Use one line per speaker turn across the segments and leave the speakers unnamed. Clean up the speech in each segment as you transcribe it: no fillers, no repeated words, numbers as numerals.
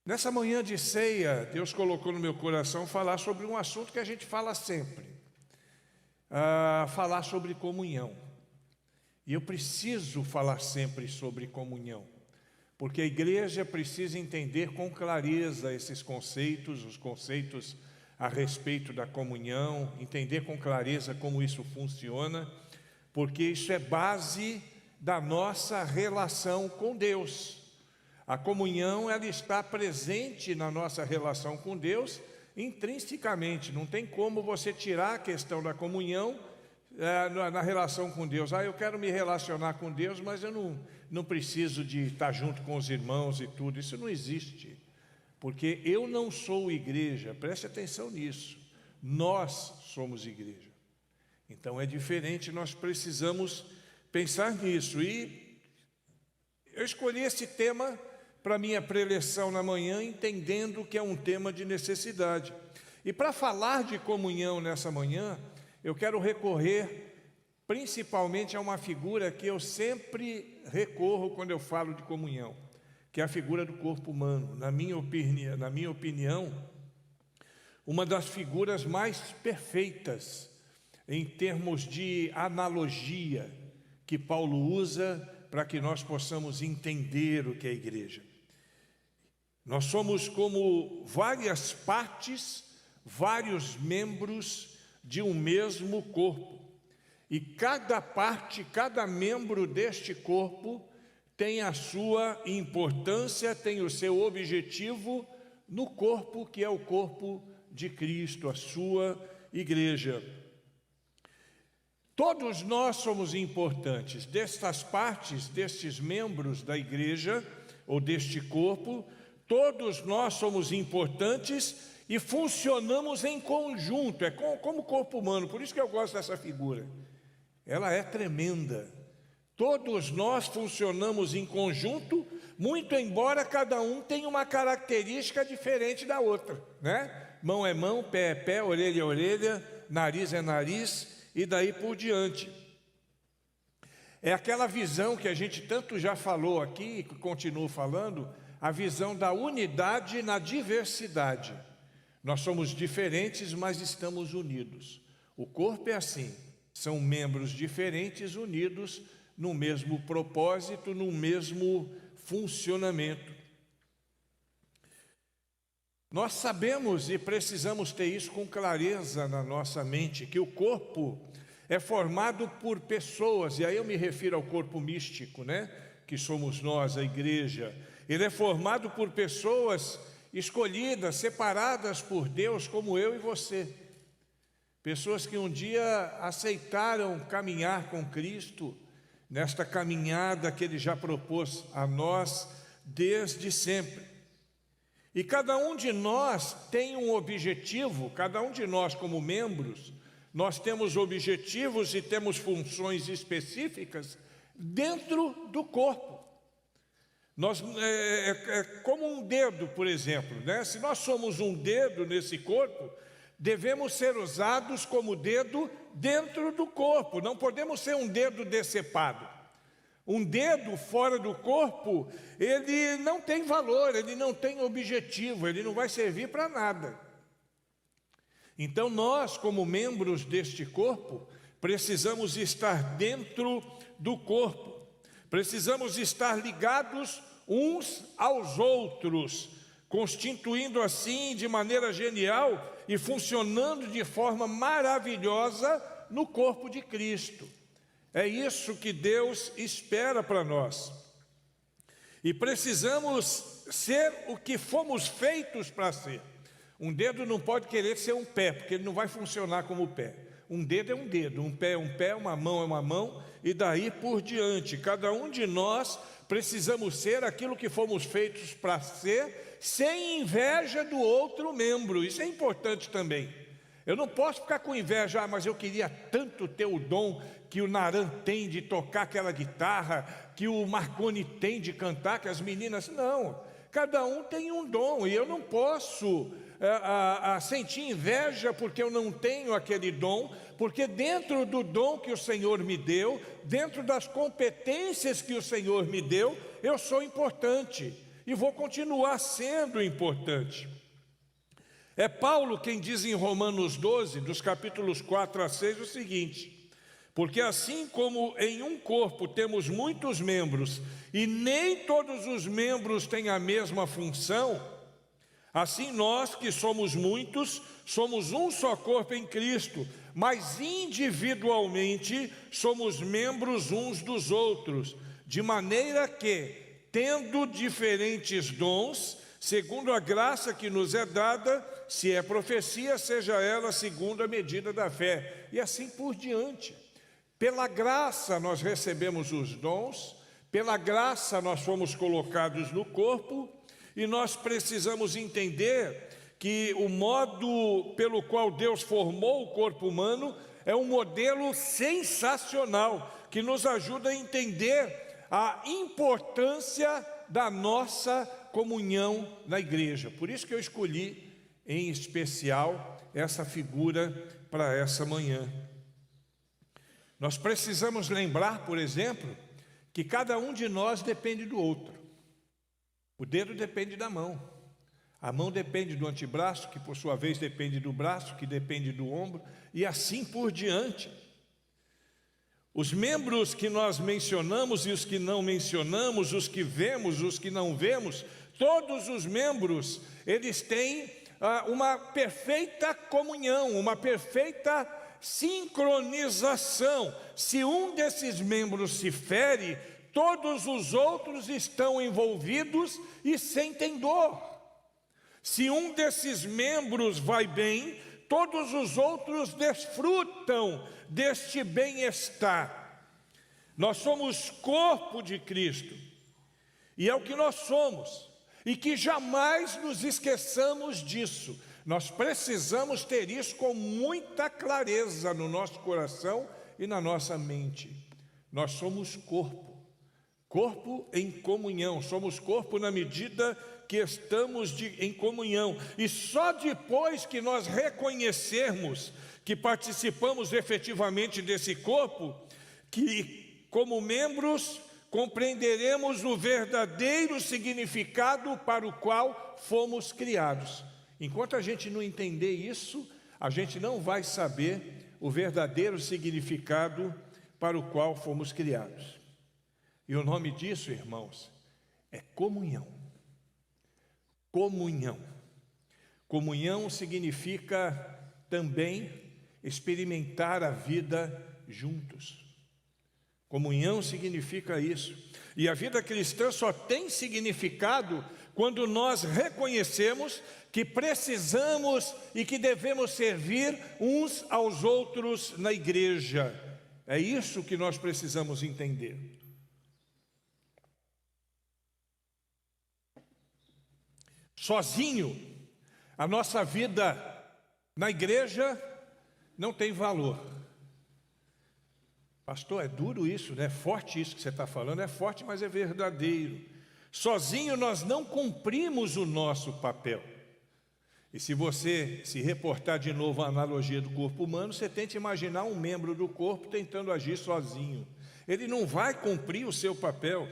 Nessa manhã de ceia, Deus colocou no meu coração falar sobre um assunto que a gente fala sempre, falar sobre comunhão. E eu preciso falar sempre sobre comunhão, porque a igreja precisa entender com clareza esses conceitos, os conceitos a respeito da comunhão, entender com clareza como isso funciona, porque isso é base da nossa relação com Deus. A comunhão, ela está presente na nossa relação com Deus intrinsecamente. Não tem como você tirar a questão da comunhão na relação com Deus. Eu quero me relacionar com Deus, mas eu não preciso de estar junto com os irmãos e tudo. Isso não existe, porque eu não sou igreja. Preste atenção nisso. Nós somos igreja. Então é diferente, nós precisamos pensar nisso. E eu escolhi esse tema para minha preleção na manhã, entendendo que é um tema de necessidade. E para falar de comunhão nessa manhã, eu quero recorrer principalmente a uma figura que eu sempre recorro quando eu falo de comunhão, que é a figura do corpo humano. Na minha opinião, uma das figuras mais perfeitas em termos de analogia que Paulo usa para que nós possamos entender o que é a igreja. Nós somos como várias partes, vários membros de um mesmo corpo. E cada parte, cada membro deste corpo tem a sua importância, tem o seu objetivo no corpo que é o corpo de Cristo, a sua igreja. Todos nós somos importantes. Destas partes, destes membros da igreja ou deste corpo, todos nós somos importantes e funcionamos em conjunto, é como o corpo humano, por isso que eu gosto dessa figura. Ela é tremenda. Todos nós funcionamos em conjunto, muito embora cada um tenha uma característica diferente da outra, né? Mão é mão, pé é pé, orelha é orelha, nariz é nariz e daí por diante. É aquela visão que a gente tanto já falou aqui e que continua falando, a visão da unidade na diversidade. Nós somos diferentes, mas estamos unidos. O corpo é assim, são membros diferentes unidos no mesmo propósito, no mesmo funcionamento. Nós sabemos e precisamos ter isso com clareza na nossa mente, que o corpo é formado por pessoas, e aí eu me refiro ao corpo místico, né? Que somos nós, a igreja. Ele é formado por pessoas escolhidas, separadas por Deus, como eu e você. Pessoas que um dia aceitaram caminhar com Cristo, nesta caminhada que Ele já propôs a nós desde sempre. E cada um de nós tem um objetivo, cada um de nós como membros, nós temos objetivos e temos funções específicas dentro do corpo. É como um dedo, por exemplo, né? Se nós somos um dedo nesse corpo, devemos ser usados como dedo dentro do corpo, não podemos ser um dedo decepado. Um dedo fora do corpo, ele não tem valor, ele não tem objetivo, ele não vai servir para nada. Então nós, como membros deste corpo, precisamos estar dentro do corpo. Precisamos estar ligados uns aos outros, constituindo assim de maneira genial e funcionando de forma maravilhosa no corpo de Cristo. É isso que Deus espera para nós. E precisamos ser o que fomos feitos para ser. Um dedo não pode querer ser um pé, porque ele não vai funcionar como pé. Um dedo é um dedo, um pé é um pé, uma mão é uma mão, e daí por diante. Cada um de nós precisamos ser aquilo que fomos feitos para ser, sem inveja do outro membro. Isso é importante também. Eu não posso ficar com inveja, mas eu queria tanto ter o dom que o Naran tem de tocar aquela guitarra, que o Marconi tem de cantar, que as meninas... Não, cada um tem um dom, e eu não posso sentir inveja porque eu não tenho aquele dom, porque dentro do dom que o Senhor me deu, dentro das competências que o Senhor me deu, eu sou importante. e vou continuar sendo importante. É Paulo quem diz em Romanos 12, dos capítulos 4 a 6, o seguinte: porque assim como em um corpo temos muitos membros, e nem todos os membros têm a mesma função, assim nós que somos muitos, somos um só corpo em Cristo, mas individualmente somos membros uns dos outros, de maneira que, tendo diferentes dons, segundo a graça que nos é dada, se é profecia, seja ela segundo a medida da fé, e assim por diante. Pela graça nós recebemos os dons, pela graça nós fomos colocados no corpo, e nós precisamos entender que o modo pelo qual Deus formou o corpo humano é um modelo sensacional, que nos ajuda a entender a importância da nossa comunhão na igreja. Por isso que eu escolhi, em especial, essa figura para essa manhã. Nós precisamos lembrar, por exemplo, que cada um de nós depende do outro. O dedo depende da mão. A mão depende do antebraço, que por sua vez depende do braço, que depende do ombro, e assim por diante. Os membros que nós mencionamos e os que não mencionamos, os que vemos, os que não vemos, todos os membros, eles têm uma perfeita comunhão, uma perfeita sincronização. Se um desses membros se fere, todos os outros estão envolvidos e sentem dor. Se um desses membros vai bem, todos os outros desfrutam deste bem-estar. Nós somos corpo de Cristo, e é o que nós somos, e que jamais nos esqueçamos disso. Nós precisamos ter isso com muita clareza no nosso coração e na nossa mente. Nós somos corpo, corpo em comunhão, somos corpo na medida que estamos em comunhão, e só depois que nós reconhecermos que participamos efetivamente desse corpo, que como membros compreenderemos o verdadeiro significado para o qual fomos criados. Enquanto a gente não entender isso, a gente não vai saber o verdadeiro significado para o qual fomos criados. E o nome disso, irmãos, é comunhão. Comunhão. Comunhão significa também experimentar a vida juntos. Comunhão significa isso. E a vida cristã só tem significado quando nós reconhecemos que precisamos e que devemos servir uns aos outros na igreja. É isso que nós precisamos entender. Sozinho, a nossa vida na igreja não tem valor. Pastor, é duro isso, né? É forte isso que você está falando, é forte, mas é verdadeiro. Sozinho nós não cumprimos o nosso papel. E se você se reportar de novo à analogia do corpo humano, você tenta imaginar um membro do corpo tentando agir sozinho. Ele não vai cumprir o seu papel.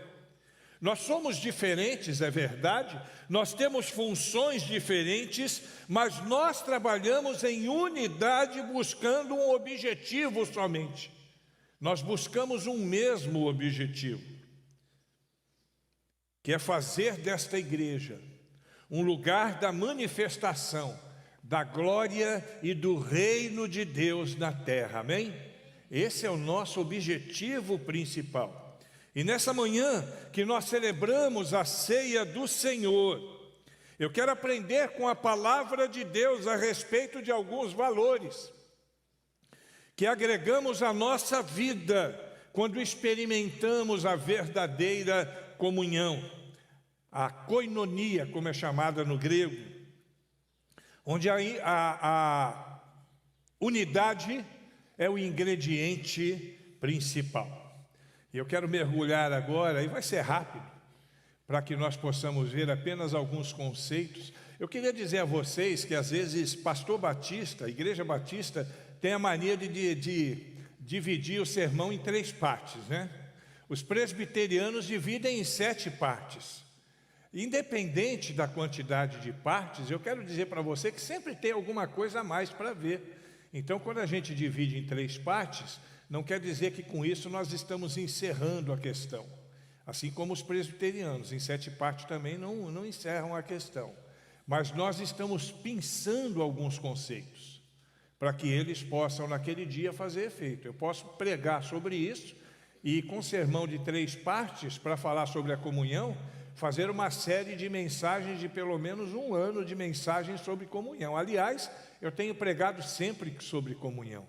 Nós somos diferentes, é verdade, nós temos funções diferentes, mas nós trabalhamos em unidade buscando um objetivo somente. Nós buscamos um mesmo objetivo, que é fazer desta igreja um lugar da manifestação da glória e do reino de Deus na terra, amém? Esse é o nosso objetivo principal. E nessa manhã que nós celebramos a ceia do Senhor, eu quero aprender com a palavra de Deus a respeito de alguns valores que agregamos à nossa vida quando experimentamos a verdadeira comunhão, a koinonia, como é chamada no grego, onde a unidade é o ingrediente principal. E eu quero mergulhar agora, e vai ser rápido, para que nós possamos ver apenas alguns conceitos. Eu queria dizer a vocês que às vezes pastor batista, igreja batista, tem a mania de dividir o sermão em 3 partes, né? Os presbiterianos dividem em 7 partes. Independente da quantidade de partes, eu quero dizer para você que sempre tem alguma coisa a mais para ver. Então, quando a gente divide em 3 partes, não quer dizer que com isso nós estamos encerrando a questão. Assim como os presbiterianos, em 7 partes também não encerram a questão. Mas nós estamos pensando alguns conceitos, para que eles possam, naquele dia, fazer efeito. Eu posso pregar sobre isso, e com sermão de 3 partes, para falar sobre a comunhão, fazer uma série de mensagens de pelo menos 1 ano de mensagens sobre comunhão. Aliás, eu tenho pregado sempre sobre comunhão.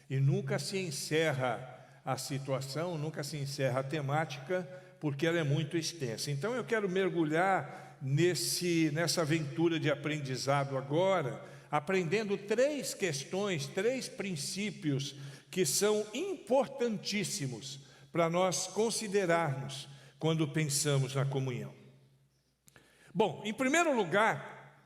E nunca se encerra a situação, nunca se encerra a temática, porque ela é muito extensa. Então eu quero mergulhar nessa aventura de aprendizado agora, aprendendo 3 questões, 3 princípios que são importantíssimos para nós considerarmos quando pensamos na comunhão. Bom, em primeiro lugar,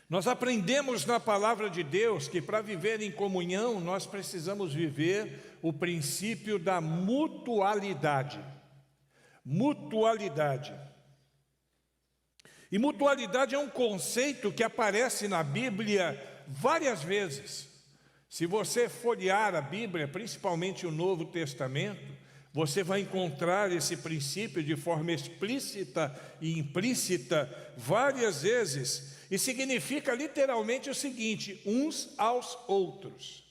nós aprendemos na palavra de Deus que para viver em comunhão nós precisamos viver o princípio da mutualidade. Mutualidade. E mutualidade é um conceito que aparece na Bíblia várias vezes. Se você folhear a Bíblia, principalmente o Novo Testamento, você vai encontrar esse princípio de forma explícita e implícita várias vezes, e significa literalmente o seguinte: uns aos outros.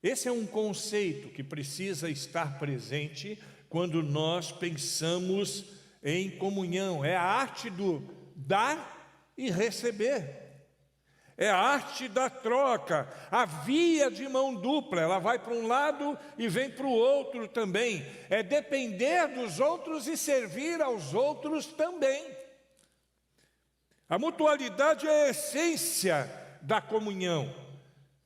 Esse é um conceito que precisa estar presente quando nós pensamos em comunhão. É a arte do dar e receber. É a arte da troca, a via de mão dupla, ela vai para um lado e vem para o outro também. É depender dos outros e servir aos outros também. A mutualidade é a essência da comunhão.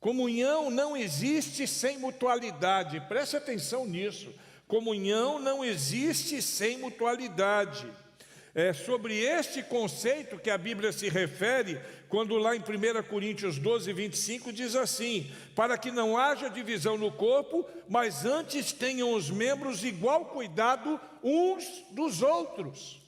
Comunhão não existe sem mutualidade, preste atenção nisso. Comunhão não existe sem mutualidade. É sobre este conceito que a Bíblia se refere, quando lá em 1 Coríntios 12, 25, diz assim: para que não haja divisão no corpo, mas antes tenham os membros igual cuidado uns dos outros.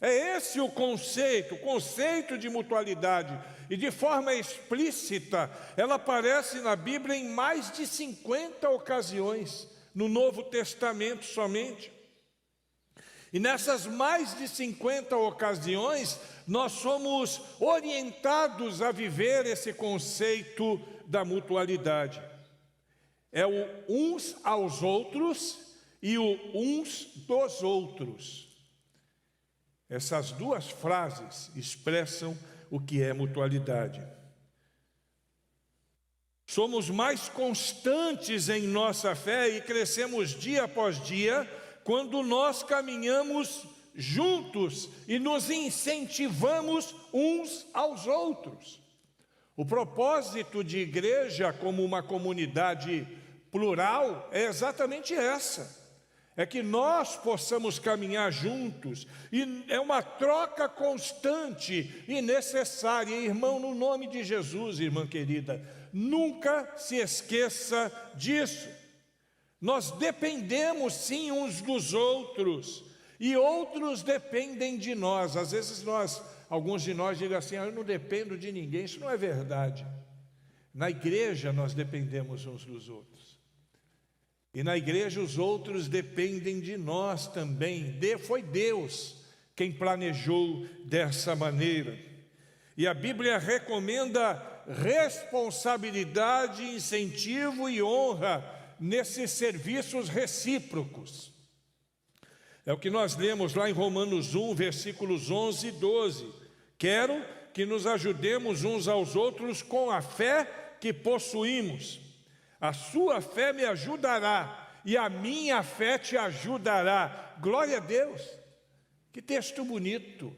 É esse o conceito de mutualidade, e de forma explícita, ela aparece na Bíblia em mais de 50 ocasiões, no Novo Testamento somente. E nessas mais de 50 ocasiões, nós somos orientados a viver esse conceito da mutualidade. É o uns aos outros e o uns dos outros. Essas 2 frases expressam o que é mutualidade. Somos mais constantes em nossa fé e crescemos dia após dia quando nós caminhamos juntos e nos incentivamos uns aos outros. O propósito de igreja como uma comunidade plural é exatamente essa. É que nós possamos caminhar juntos, e é uma troca constante e necessária. Irmão, no nome de Jesus, irmã querida, nunca se esqueça disso. Nós dependemos sim uns dos outros, e outros dependem de nós. Às vezes alguns de nós digam assim: eu não dependo de ninguém. Isso não é verdade. Na igreja nós dependemos uns dos outros. E na igreja os outros dependem de nós também. Foi Deus quem planejou dessa maneira. E a Bíblia recomenda responsabilidade, incentivo e honra nesses serviços recíprocos. É o que nós lemos lá em Romanos 1, versículos 11 e 12. Quero que nos ajudemos uns aos outros com a fé que possuímos. A sua fé me ajudará e a minha fé te ajudará. Glória a Deus! Que texto bonito,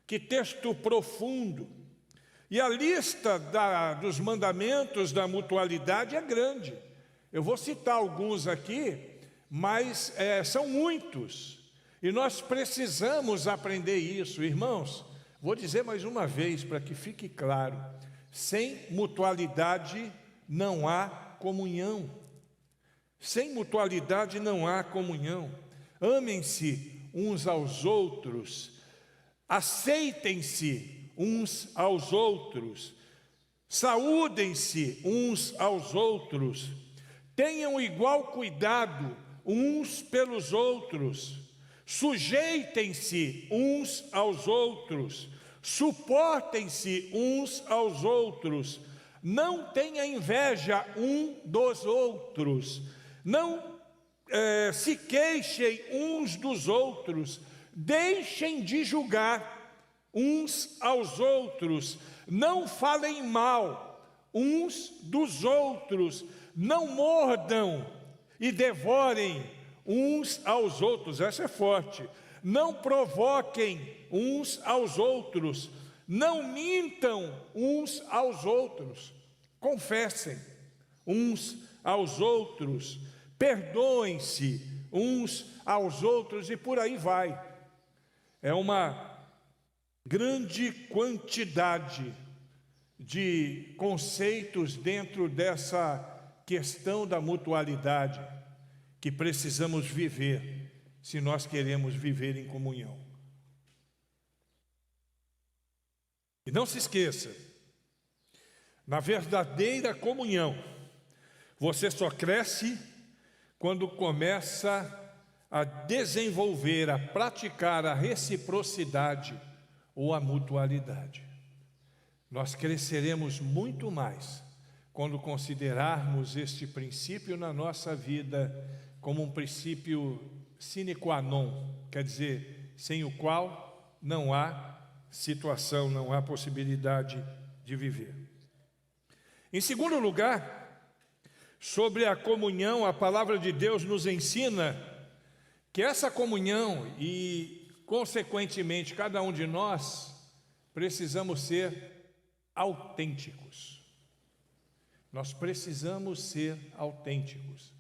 que texto profundo. E a lista dos mandamentos da mutualidade é grande. Eu vou citar alguns aqui, mas são muitos. E nós precisamos aprender isso. Irmãos, vou dizer mais uma vez para que fique claro: sem mutualidade não há comunhão. Sem mutualidade não há comunhão. Amem-se uns aos outros, aceitem-se uns aos outros, saúdem-se uns aos outros, tenham igual cuidado uns pelos outros, sujeitem-se uns aos outros, suportem-se uns aos outros, não tenha inveja um dos outros, não se queixem uns dos outros, deixem de julgar uns aos outros, não falem mal uns dos outros, não mordam e devorem uns aos outros, essa é forte, não provoquem uns aos outros, não mintam uns aos outros, confessem uns aos outros, perdoem-se uns aos outros e por aí vai. É uma grande quantidade de conceitos dentro dessa questão da mutualidade que precisamos viver se nós queremos viver em comunhão. E não se esqueça, na verdadeira comunhão, você só cresce quando começa a desenvolver, a praticar a reciprocidade ou a mutualidade. Nós cresceremos muito mais quando considerarmos este princípio na nossa vida como um princípio sine qua non, quer dizer, sem o qual não há situação, não há possibilidade de viver. Em segundo lugar, sobre a comunhão, a palavra de Deus nos ensina que essa comunhão e, consequentemente, cada um de nós precisamos ser autênticos. Nós precisamos ser autênticos.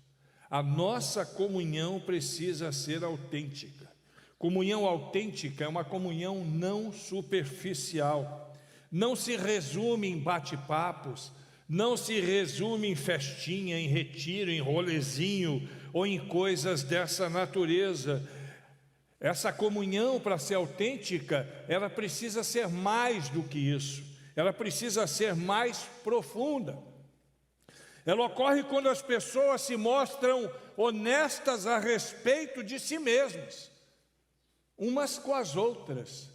A nossa comunhão precisa ser autêntica. Comunhão autêntica é uma comunhão não superficial. Não se resume em bate-papos, não se resume em festinha, em retiro, em rolezinho ou em coisas dessa natureza. Essa comunhão, para ser autêntica, ela precisa ser mais do que isso. Ela precisa ser mais profunda. Ela ocorre quando as pessoas se mostram honestas a respeito de si mesmas, umas com as outras,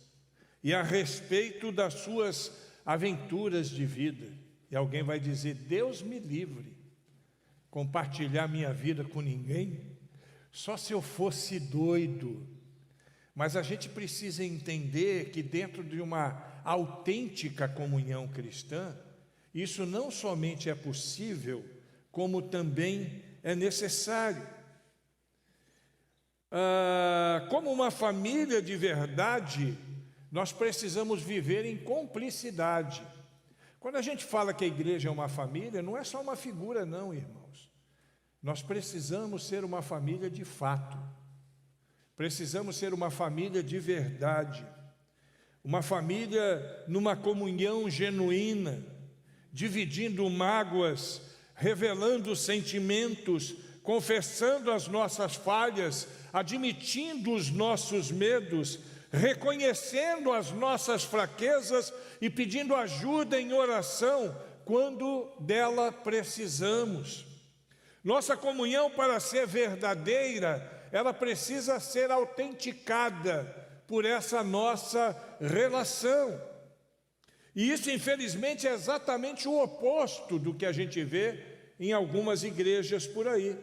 e a respeito das suas aventuras de vida. E alguém vai dizer: Deus me livre, compartilhar minha vida com ninguém, só se eu fosse doido. Mas a gente precisa entender que dentro de uma autêntica comunhão cristã, isso não somente é possível, como também é necessário. Como uma família de verdade, nós precisamos viver em cumplicidade. Quando a gente fala que a igreja é uma família, não é só uma figura não, irmãos. Nós precisamos ser uma família de fato. Precisamos ser uma família de verdade. Uma família numa comunhão genuína, dividindo mágoas, revelando sentimentos, confessando as nossas falhas, admitindo os nossos medos, reconhecendo as nossas fraquezas e pedindo ajuda em oração quando dela precisamos. Nossa comunhão, para ser verdadeira, ela precisa ser autenticada por essa nossa relação. E isso, infelizmente, é exatamente o oposto do que a gente vê em algumas igrejas por aí.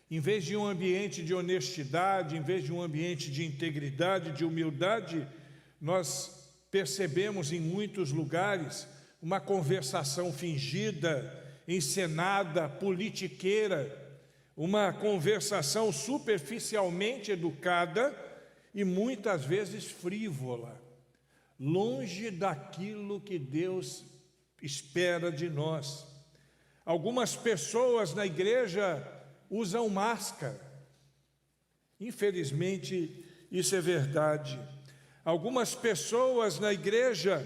Em vez de um ambiente de honestidade, em vez de um ambiente de integridade, de humildade, nós percebemos em muitos lugares uma conversação fingida, encenada, politiqueira, uma conversação superficialmente educada e muitas vezes frívola, longe daquilo que Deus espera de nós. Algumas pessoas na igreja usam máscara. Infelizmente, isso é verdade. Algumas pessoas na igreja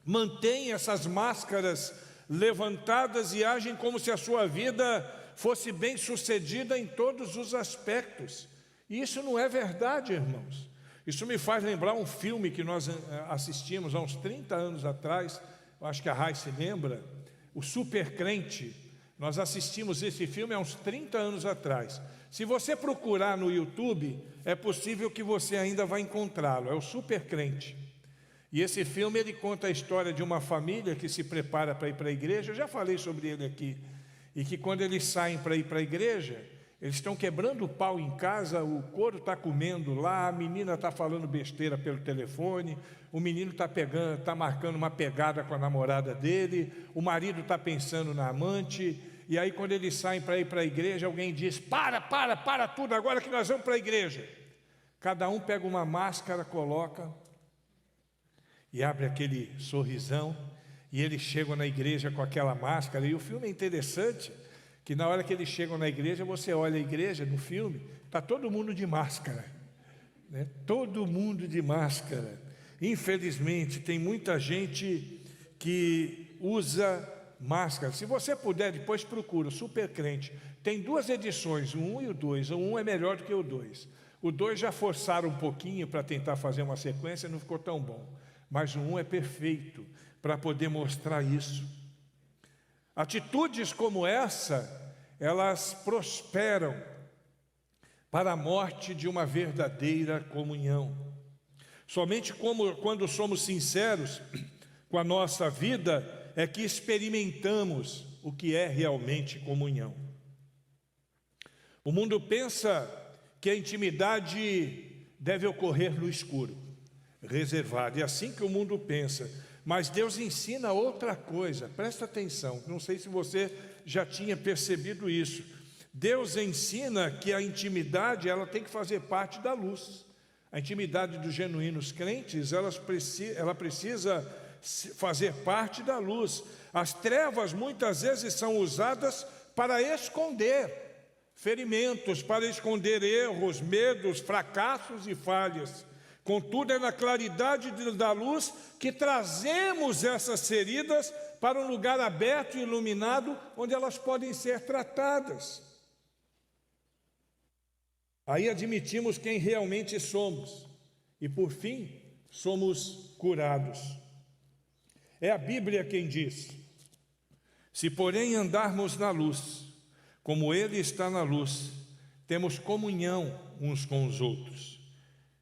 mantêm essas máscaras levantadas e agem como se a sua vida fosse bem-sucedida em todos os aspectos. E isso não é verdade, irmãos. Isso me faz lembrar um filme que nós assistimos há uns 30 anos atrás, eu acho que a Rai se lembra, o Super Crente. Nós assistimos esse filme há uns 30 anos atrás. Se você procurar no YouTube, é possível que você ainda vai encontrá-lo, é o Super Crente. E esse filme ele conta a história de uma família que se prepara para ir para a igreja, eu já falei sobre ele aqui, e que quando eles saem para ir para a igreja, eles estão quebrando o pau em casa, o couro está comendo lá, a menina está falando besteira pelo telefone, o menino está marcando uma pegada com a namorada dele, o marido está pensando na amante, e aí quando eles saem para ir para a igreja, alguém diz, para tudo, agora que nós vamos para a igreja. Cada um pega uma máscara, coloca, e abre aquele sorrisão, e eles chegam na igreja com aquela máscara, e o filme é interessante, que na hora que eles chegam na igreja, você olha a igreja no filme, está todo mundo de máscara, né? Todo mundo de máscara. Infelizmente, tem muita gente que usa máscara. Se você puder, depois procura, Super Crente. Tem 2 edições, o 1 e o 2. O 1 é melhor do que o 2. O 2 já forçaram um pouquinho para tentar fazer uma sequência, não ficou tão bom. Mas o 1 é perfeito para poder mostrar isso. Atitudes como essa, elas prosperam para a morte de uma verdadeira comunhão. Somente quando somos sinceros com a nossa vida é que experimentamos o que é realmente comunhão. O mundo pensa que a intimidade deve ocorrer no escuro, reservado. É assim que o mundo pensa. Mas Deus ensina outra coisa, presta atenção, não sei se você já tinha percebido isso. Deus ensina que a intimidade ela tem que fazer parte da luz. A intimidade dos genuínos crentes, ela precisa fazer parte da luz. As trevas muitas vezes são usadas para esconder ferimentos, para esconder erros, medos, fracassos e falhas. Contudo, é na claridade da luz que trazemos essas feridas para um lugar aberto e iluminado, onde elas podem ser tratadas. Aí admitimos quem realmente somos e, por fim, somos curados. É a Bíblia quem diz: se porém andarmos na luz, como Ele está na luz, temos comunhão uns com os outros.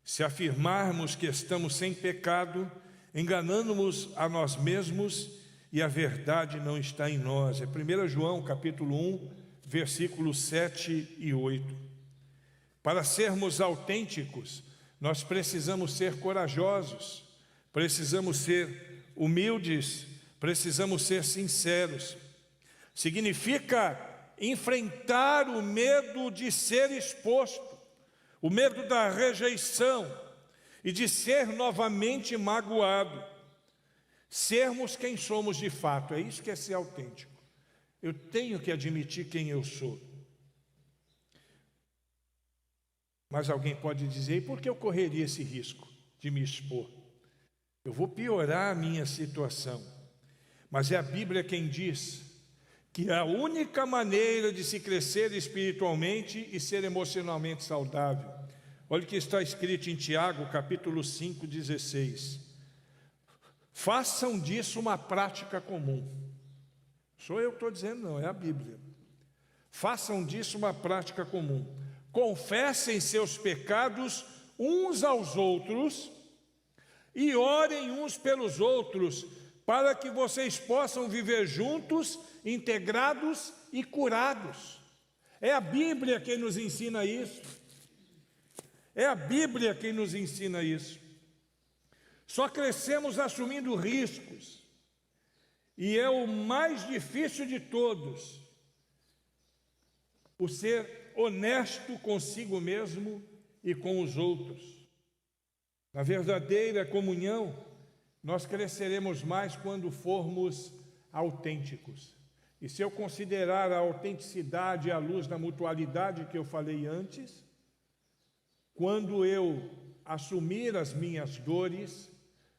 Se afirmarmos que estamos sem pecado, enganamos-nos a nós mesmos e a verdade não está em nós. É 1 João capítulo 1, versículos 7 e 8. Para sermos autênticos, nós precisamos ser corajosos, precisamos ser humildes, precisamos ser sinceros. Significa enfrentar o medo de ser exposto, o medo da rejeição e de ser novamente magoado. Sermos quem somos de fato, é isso que é ser autêntico. Eu tenho que admitir quem eu sou. Mas alguém pode dizer, e por que eu correria esse risco de me expor? Eu vou piorar a minha situação. Mas é a Bíblia quem diz que a única maneira de se crescer espiritualmente e ser emocionalmente saudável. Olha o que está escrito em Tiago, capítulo 5, 16. Façam disso uma prática comum. Sou eu que estou dizendo, não, é a Bíblia. Façam disso uma prática comum. Confessem seus pecados uns aos outros e orem uns pelos outros, para que vocês possam viver juntos, integrados e curados. É a Bíblia quem nos ensina isso. É a Bíblia quem nos ensina isso. Só crescemos assumindo riscos. E é o mais difícil de todos, o ser honesto consigo mesmo e com os outros. Na verdadeira comunhão, nós cresceremos mais quando formos autênticos. E se eu considerar a autenticidade à luz da mutualidade que eu falei antes, quando eu assumir as minhas dores,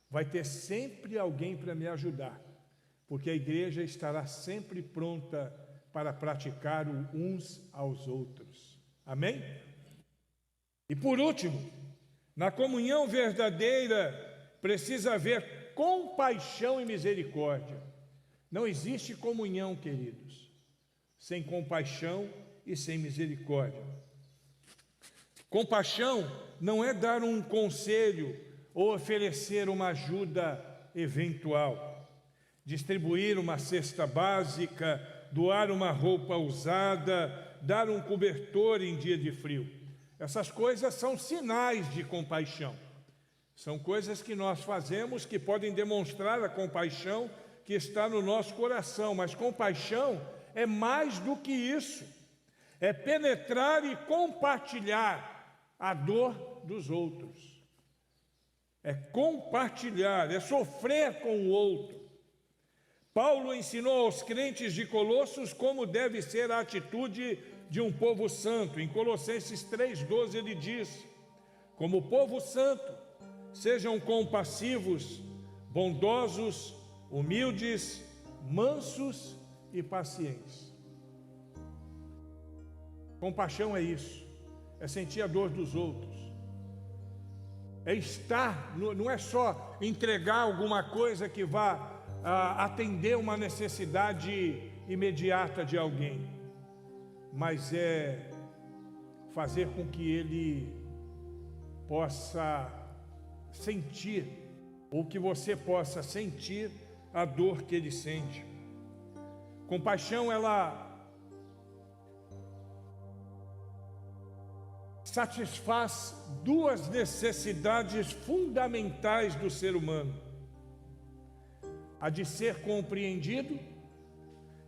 vai ter sempre alguém para me ajudar, porque a igreja estará sempre pronta para praticar o uns aos outros. Amém? E por último, na comunhão verdadeira precisa haver compaixão e misericórdia. Não existe comunhão, queridos, sem compaixão e sem misericórdia. Compaixão não é dar um conselho ou oferecer uma ajuda eventual, distribuir uma cesta básica, doar uma roupa usada, dar um cobertor em dia de frio. Essas coisas são sinais de compaixão. São coisas que nós fazemos que podem demonstrar a compaixão que está no nosso coração. Mas compaixão é mais do que isso. É penetrar e compartilhar a dor dos outros. É compartilhar, é sofrer com o outro. Paulo ensinou aos crentes de Colossos como deve ser a atitude de um povo santo. Em Colossenses 3,12 ele diz: como povo santo, sejam compassivos, bondosos, humildes, mansos e pacientes. Compaixão é isso, é sentir a dor dos outros. É estar, não é só entregar alguma coisa que vá atender uma necessidade imediata de alguém, mas é fazer com que ele possa sentir, ou que você possa sentir a dor que ele sente. Compaixão, ela satisfaz duas necessidades fundamentais do ser humano: a de ser compreendido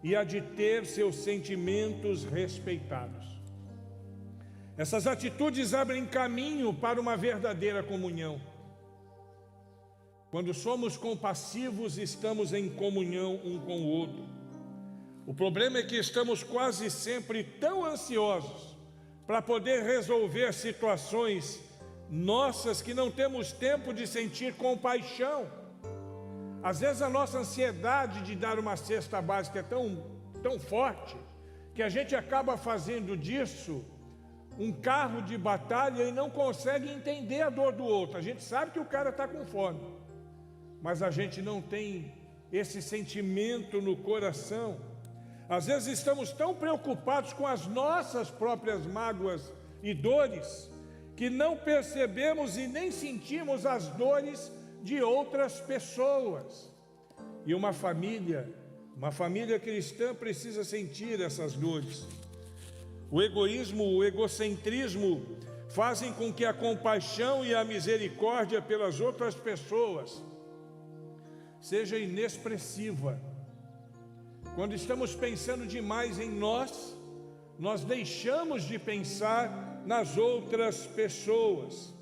e a de ter seus sentimentos respeitados. Essas atitudes abrem caminho para uma verdadeira comunhão. Quando somos compassivos, estamos em comunhão um com o outro. O problema é que estamos quase sempre tão ansiosos para poder resolver situações nossas que não temos tempo de sentir compaixão. Às vezes a nossa ansiedade de dar uma cesta básica é tão forte que a gente acaba fazendo disso um carro de batalha e não consegue entender a dor do outro. A gente sabe que o cara está com fome, mas a gente não tem esse sentimento no coração. Às vezes estamos tão preocupados com as nossas próprias mágoas e dores que não percebemos e nem sentimos as dores de outras pessoas. E uma família cristã precisa sentir essas dores. O egoísmo, o egocentrismo fazem com que a compaixão e a misericórdia pelas outras pessoas seja inexpressiva. Quando estamos pensando demais em nós, nós deixamos de pensar nas outras pessoas.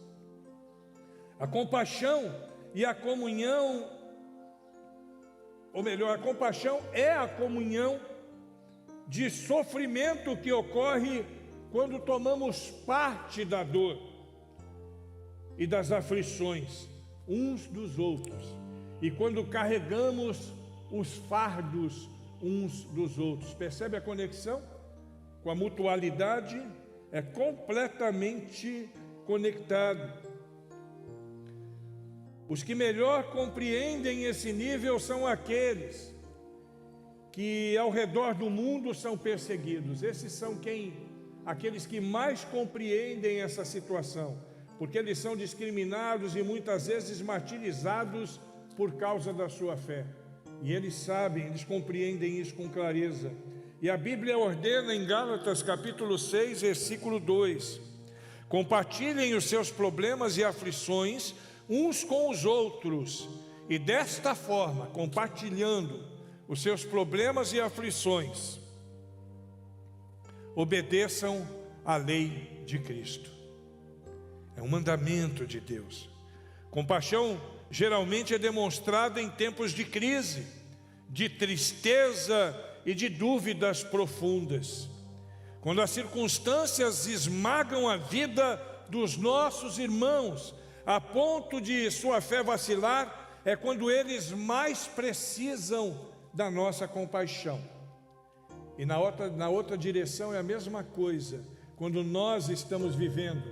A compaixão e a comunhão, ou melhor, a compaixão é a comunhão de sofrimento que ocorre quando tomamos parte da dor e das aflições uns dos outros, e quando carregamos os fardos uns dos outros. Percebe a conexão? Com a mutualidade é completamente conectado. Os que melhor compreendem esse nível são aqueles que ao redor do mundo são perseguidos. Esses são aqueles que mais compreendem essa situação, porque eles são discriminados e muitas vezes martirizados por causa da sua fé. E eles sabem, eles compreendem isso com clareza. E a Bíblia ordena em Gálatas capítulo 6, versículo 2: compartilhem os seus problemas e aflições uns com os outros, e desta forma, compartilhando os seus problemas e aflições, obedeçam à lei de Cristo. É um mandamento de Deus. Compaixão geralmente é demonstrada em tempos de crise, de tristeza e de dúvidas profundas. Quando as circunstâncias esmagam a vida dos nossos irmãos, a ponto de sua fé vacilar, é quando eles mais precisam da nossa compaixão. E na outra direção é a mesma coisa. Quando nós estamos vivendo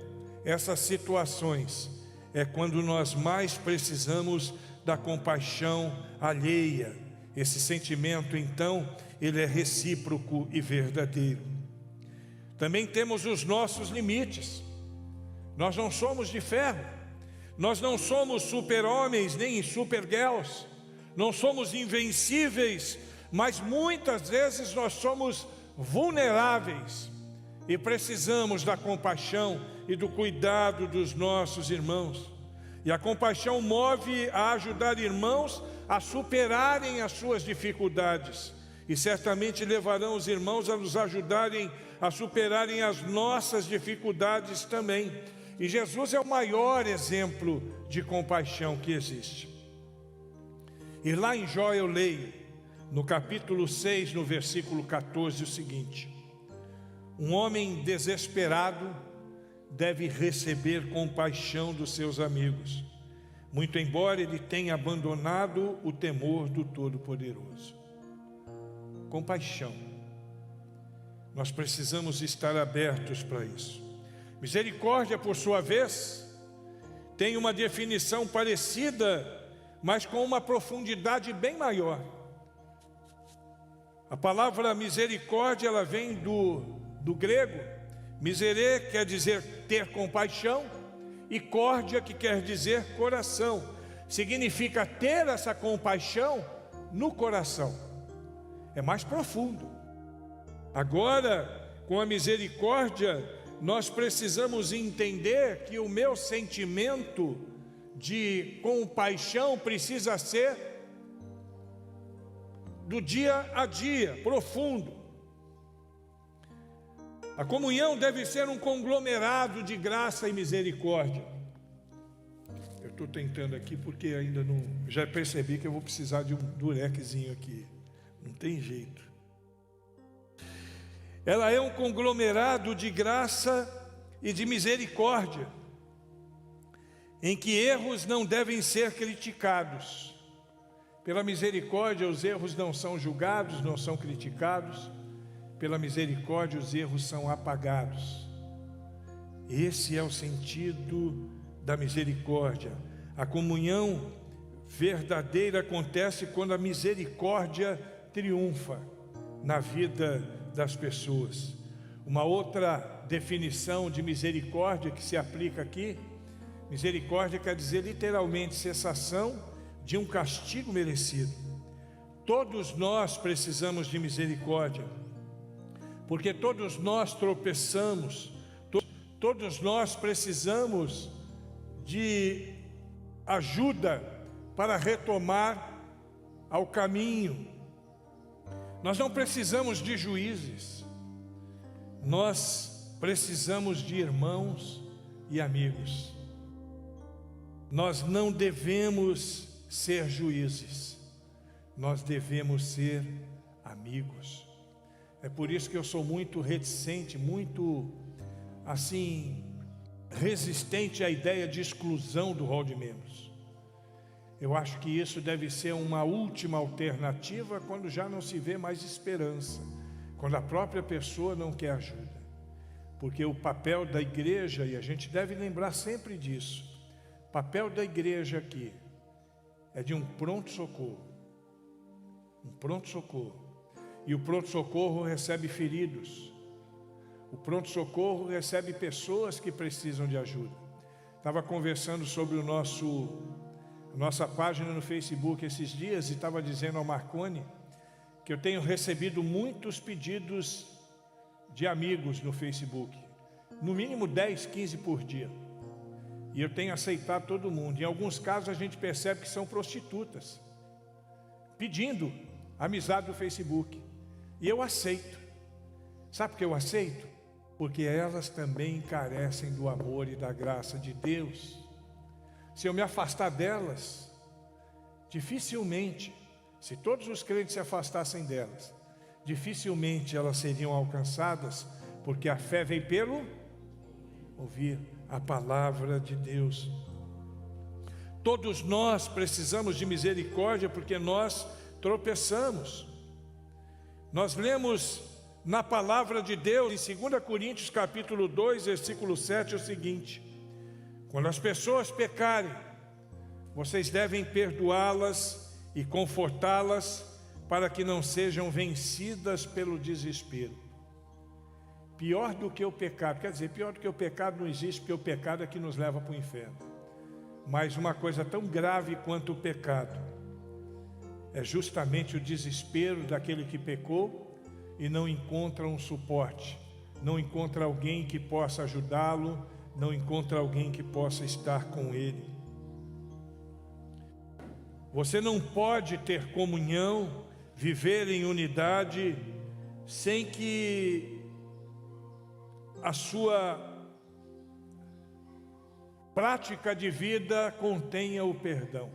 essas situações é quando nós mais precisamos da compaixão alheia. Esse sentimento, então, ele é recíproco e verdadeiro. Também temos os nossos limites. Nós não somos de ferro, nós não somos super-homens nem super-girls, não somos invencíveis, mas muitas vezes nós somos vulneráveis e precisamos da compaixão e do cuidado dos nossos irmãos. E a compaixão move a ajudar irmãos a superarem as suas dificuldades, e certamente levarão os irmãos a nos ajudarem a superarem as nossas dificuldades também. E Jesus é o maior exemplo de compaixão que existe. E lá em Jó eu leio, no capítulo 6, no versículo 14, o seguinte: um homem desesperado deve receber compaixão dos seus amigos, muito embora ele tenha abandonado o temor do Todo-Poderoso. Compaixão. Nós precisamos estar abertos para isso. Misericórdia, por sua vez, tem uma definição parecida, mas com uma profundidade bem maior. A palavra misericórdia, ela vem do grego. Miserê quer dizer ter compaixão, e córdia, que quer dizer coração. Significa ter essa compaixão no coração. É mais profundo. Agora, com a misericórdia, nós precisamos entender que o meu sentimento de compaixão precisa ser do dia a dia, profundo. A comunhão deve ser um conglomerado de graça e misericórdia. Eu estou tentando aqui porque ainda não... Já percebi que eu vou precisar de um durexzinho aqui. Não tem jeito. Ela é um conglomerado de graça e de misericórdia, em que erros não devem ser criticados. Pela misericórdia, os erros não são julgados, não são criticados. Pela misericórdia, os erros são apagados. Esse é o sentido da misericórdia. A comunhão verdadeira acontece quando a misericórdia triunfa na vida das pessoas. Uma outra definição de misericórdia que se aplica aqui: misericórdia quer dizer literalmente cessação de um castigo merecido. Todos nós precisamos de misericórdia, porque todos nós tropeçamos, todos nós precisamos de ajuda para retomar ao caminho. Nós não precisamos de juízes, nós precisamos de irmãos e amigos. Nós não devemos ser juízes, nós devemos ser amigos. É por isso que eu sou muito reticente, muito assim, resistente à ideia de exclusão do rol de membros. Eu acho que isso deve ser uma última alternativa quando já não se vê mais esperança, quando a própria pessoa não quer ajuda. Porque o papel da igreja, e a gente deve lembrar sempre disso, o papel da igreja aqui é de um pronto-socorro. Um pronto-socorro. E o pronto-socorro recebe feridos. O pronto-socorro recebe pessoas que precisam de ajuda. Estava conversando sobre nossa página no Facebook esses dias e estava dizendo ao Marconi que eu tenho recebido muitos pedidos de amigos no Facebook. No mínimo 10, 15 por dia. E eu tenho aceitado todo mundo. Em alguns casos a gente percebe que são prostitutas, pedindo amizade do Facebook. E eu aceito. Sabe por que eu aceito? Porque elas também carecem do amor e da graça de Deus. Se eu me afastar delas, dificilmente, se todos os crentes se afastassem delas, dificilmente elas seriam alcançadas, porque a fé vem pelo ouvir a palavra de Deus. Todos nós precisamos de misericórdia porque nós tropeçamos. Nós lemos na palavra de Deus, em 2 Coríntios capítulo 2, versículo 7, o seguinte: Quando as pessoas pecarem, vocês devem perdoá-las e confortá-las para que não sejam vencidas pelo desespero. Pior do que o pecado, quer dizer, pior do que o pecado não existe, porque o pecado é que nos leva para o inferno. Mas uma coisa tão grave quanto o pecado é justamente o desespero daquele que pecou e não encontra um suporte, não encontra alguém que possa ajudá-lo, não encontra alguém que possa estar com ele. Você não pode ter comunhão, viver em unidade, sem que a sua prática de vida contenha o perdão.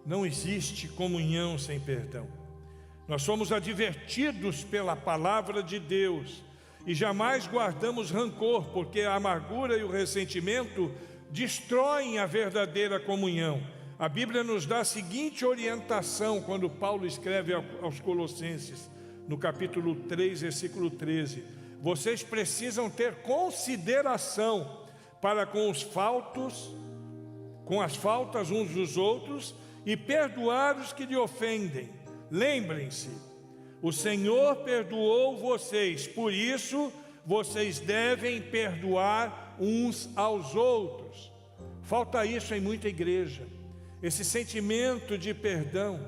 Não existe comunhão sem perdão. Nós somos advertidos pela palavra de Deus e jamais guardamos rancor, porque a amargura e o ressentimento destroem a verdadeira comunhão. A Bíblia nos dá a seguinte orientação quando Paulo escreve aos Colossenses, no capítulo 3, versículo 13: vocês precisam ter consideração para com as faltas uns dos outros e perdoar os que lhe ofendem. Lembrem-se, o Senhor perdoou vocês, por isso vocês devem perdoar uns aos outros. Falta isso em muita igreja, esse sentimento de perdão.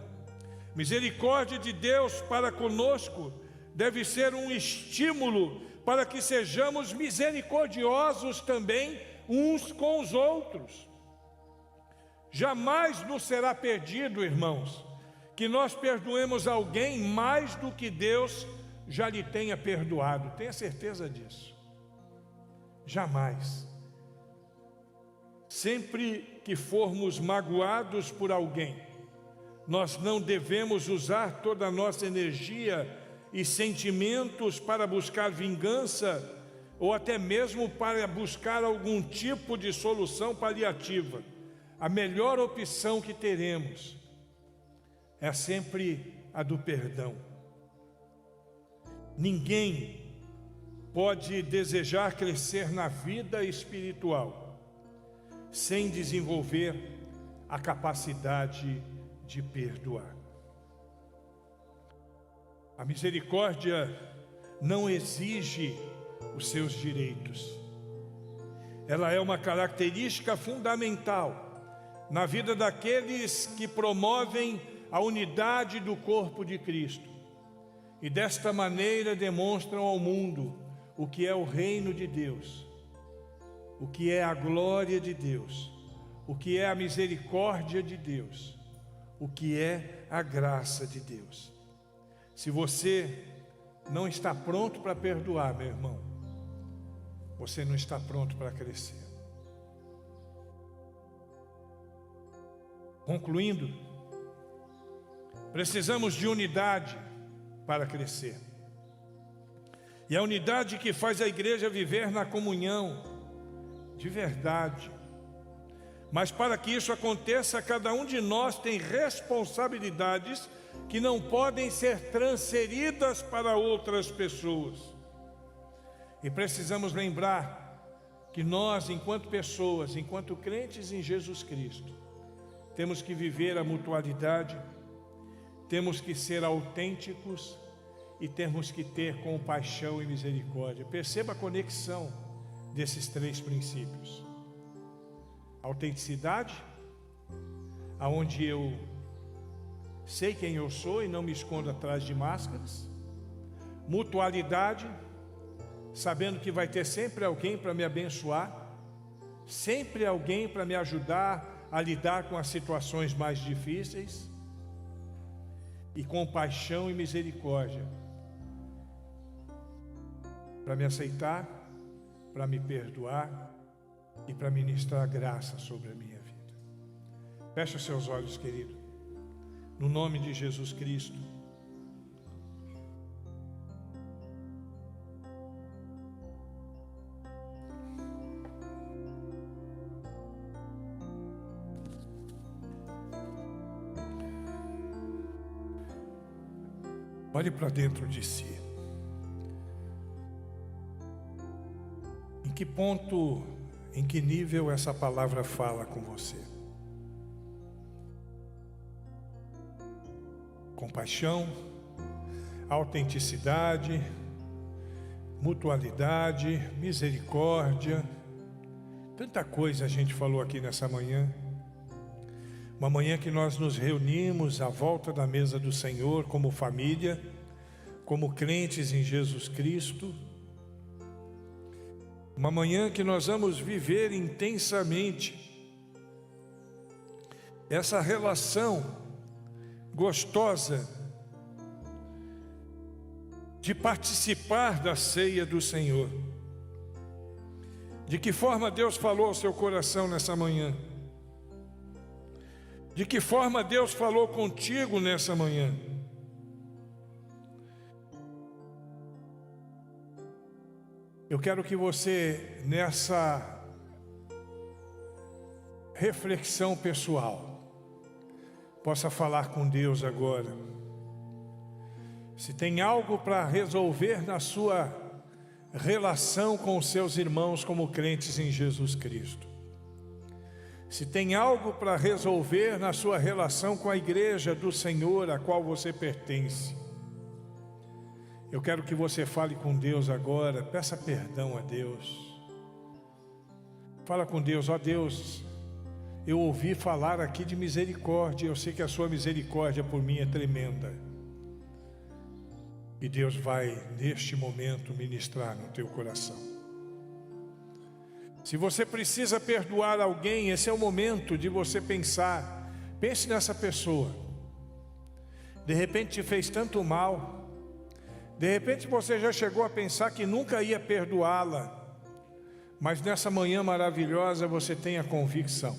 Misericórdia de Deus para conosco deve ser um estímulo para que sejamos misericordiosos também uns com os outros. Jamais nos será perdido, irmãos, que nós perdoemos alguém mais do que Deus já lhe tenha perdoado. Tenha certeza disso. Jamais. Sempre que formos magoados por alguém, nós não devemos usar toda a nossa energia e sentimentos para buscar vingança ou até mesmo para buscar algum tipo de solução paliativa. A melhor opção que teremos é sempre a do perdão. Ninguém pode desejar crescer na vida espiritual sem desenvolver a capacidade de perdoar. A misericórdia não exige os seus direitos. Ela é uma característica fundamental na vida daqueles que promovem a unidade do corpo de Cristo e desta maneira demonstram ao mundo o que é o reino de Deus, o que é a glória de Deus, o que é a misericórdia de Deus, o que é a graça de Deus. Se você não está pronto para perdoar, meu irmão, você não está pronto para crescer. Concluindo, precisamos de unidade para crescer. E a unidade que faz a igreja viver na comunhão de verdade. Mas para que isso aconteça, cada um de nós tem responsabilidades que não podem ser transferidas para outras pessoas. E precisamos lembrar que nós, enquanto pessoas, enquanto crentes em Jesus Cristo, temos que viver a mutualidade, temos que ser autênticos e temos que ter compaixão e misericórdia. Perceba a conexão desses três princípios. Autenticidade, aonde eu sei quem eu sou e não me escondo atrás de máscaras. Mutualidade, sabendo que vai ter sempre alguém para me abençoar, sempre alguém para me ajudar a lidar com as situações mais difíceis. E compaixão e misericórdia, para me aceitar, para me perdoar e para ministrar graça sobre a minha vida. Feche os seus olhos, querido, no nome de Jesus Cristo. Olhe para dentro de si. Em que ponto Em que nível essa palavra fala com você? Compaixão, autenticidade, mutualidade, misericórdia. Tanta coisa a gente falou aqui nessa manhã. Uma manhã que nós nos reunimos à volta da mesa do Senhor como família, como crentes em Jesus Cristo. Uma manhã que nós vamos viver intensamente essa relação gostosa de participar da ceia do Senhor. De que forma Deus falou ao seu coração nessa manhã? De que forma Deus falou contigo nessa manhã? Eu quero que você, nessa reflexão pessoal, possa falar com Deus agora. Se tem algo para resolver na sua relação com os seus irmãos como crentes em Jesus Cristo. Se tem algo para resolver na sua relação com a igreja do Senhor a qual você pertence. Eu quero que você fale com Deus agora, peça perdão a Deus. Fala com Deus, ó Deus, eu ouvi falar aqui de misericórdia, eu sei que a sua misericórdia por mim é tremenda. E Deus vai, neste momento, ministrar no teu coração. Se você precisa perdoar alguém, esse é o momento de você pensar. Pense nessa pessoa. De repente te fez tanto mal. De repente você já chegou a pensar que nunca ia perdoá-la. Mas nessa manhã maravilhosa você tem a convicção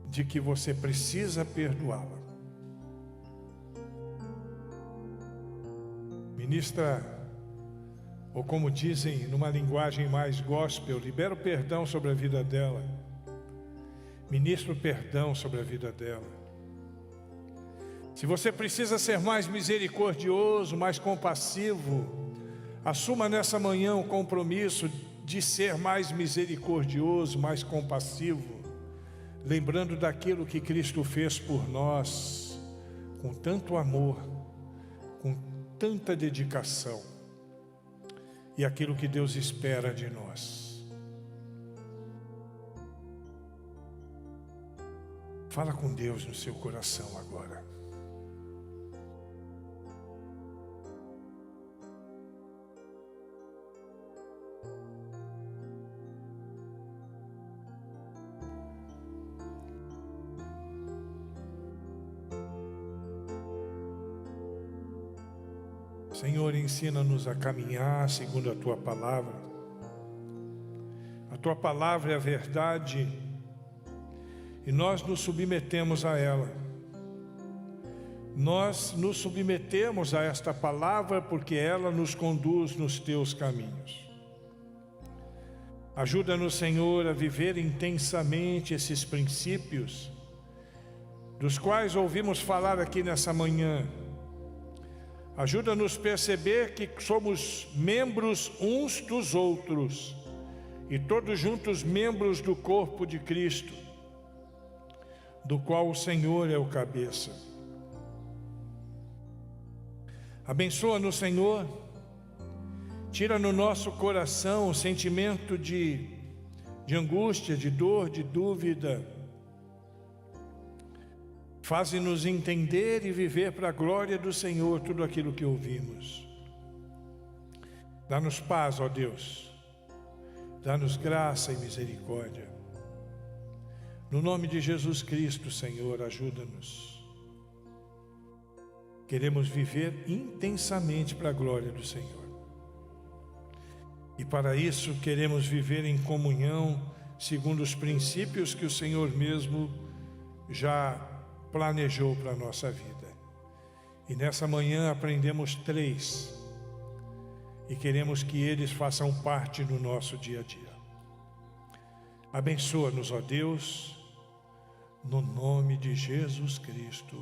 de que você precisa perdoá-la. Ministra, ou como dizem numa linguagem mais gospel, libera o perdão sobre a vida dela. Ministra o perdão sobre a vida dela. Se você precisa ser mais misericordioso, mais compassivo, assuma nessa manhã o compromisso de ser mais misericordioso, mais compassivo, lembrando daquilo que Cristo fez por nós, com tanto amor, com tanta dedicação, e aquilo que Deus espera de nós. Fala com Deus no seu coração agora. Senhor, ensina-nos a caminhar segundo a Tua Palavra. A Tua Palavra é a verdade e nós nos submetemos a ela. Nós nos submetemos a esta Palavra porque ela nos conduz nos Teus caminhos. Ajuda-nos, Senhor, a viver intensamente esses princípios dos quais ouvimos falar aqui nessa manhã. Ajuda-nos a perceber que somos membros uns dos outros e todos juntos membros do corpo de Cristo, do qual o Senhor é o cabeça. Abençoa-nos, Senhor, tira no nosso coração o sentimento de angústia, de dor, de dúvida. Faze-nos entender e viver para a glória do Senhor tudo aquilo que ouvimos. Dá-nos paz, ó Deus. Dá-nos graça e misericórdia. No nome de Jesus Cristo, Senhor, ajuda-nos. Queremos viver intensamente para a glória do Senhor. E para isso queremos viver em comunhão, segundo os princípios que o Senhor mesmo já planejou para a nossa vida. E nessa manhã aprendemos 3 e queremos que eles façam parte do nosso dia a dia. Abençoa-nos, ó Deus, no nome de Jesus Cristo.